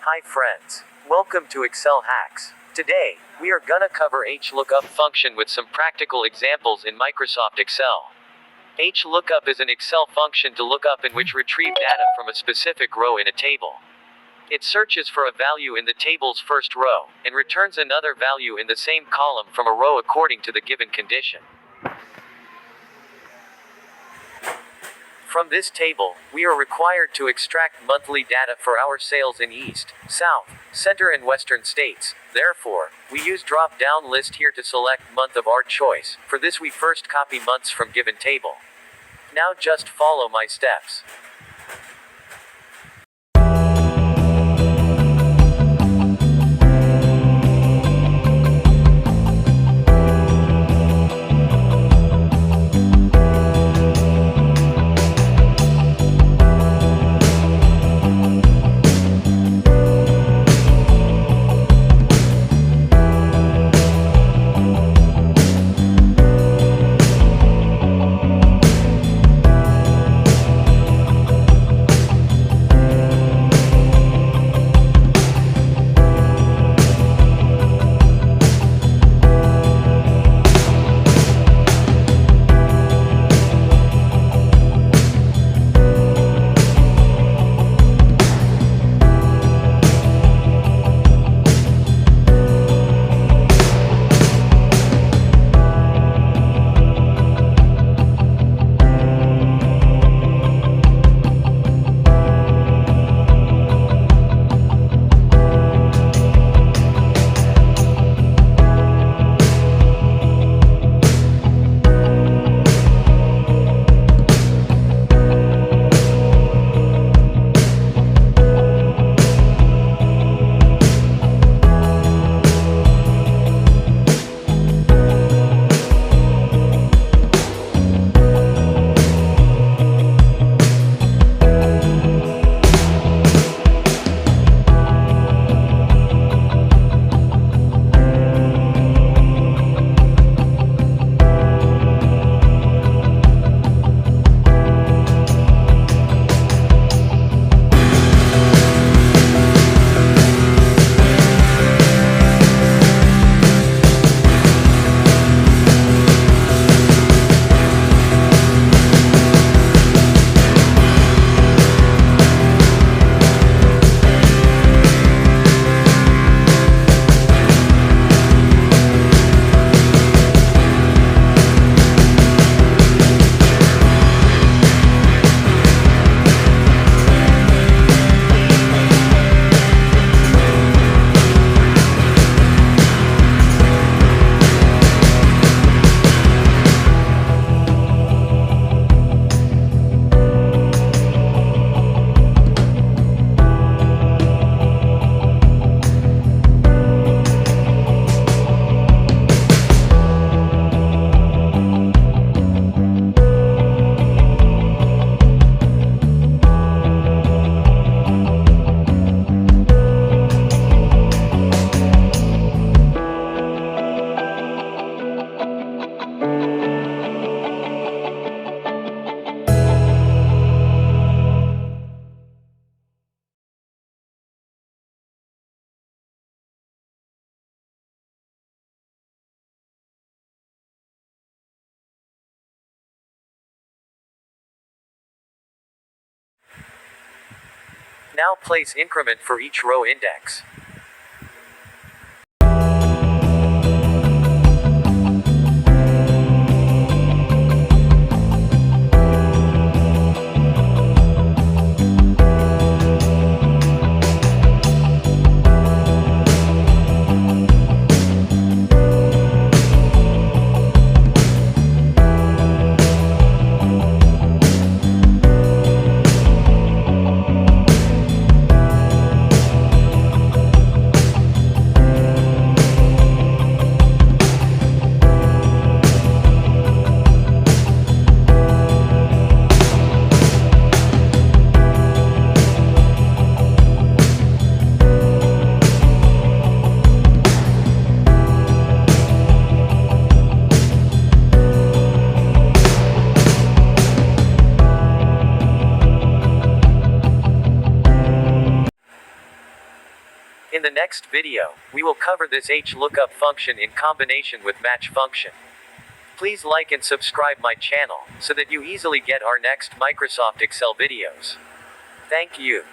Hi friends. Welcome to Excel Hacks. Today, we are gonna cover HLookup function with some practical examples in Microsoft Excel. HLookup is an Excel function to look up in which retrieve data from a specific row in a table. It searches for a value in the table's first row, and returns another value in the same column from a row according to the given condition. From this table, we are required to extract monthly data for our sales in East, South, Center and Western states. Therefore, we use drop-down list here to select month of our choice. For this we first copy months from given table. Now just follow my steps. Now place increment for each row index. In the next video, we will cover this HLookup function in combination with match function. Please like and subscribe my channel, so that you easily get our next Microsoft Excel videos. Thank you.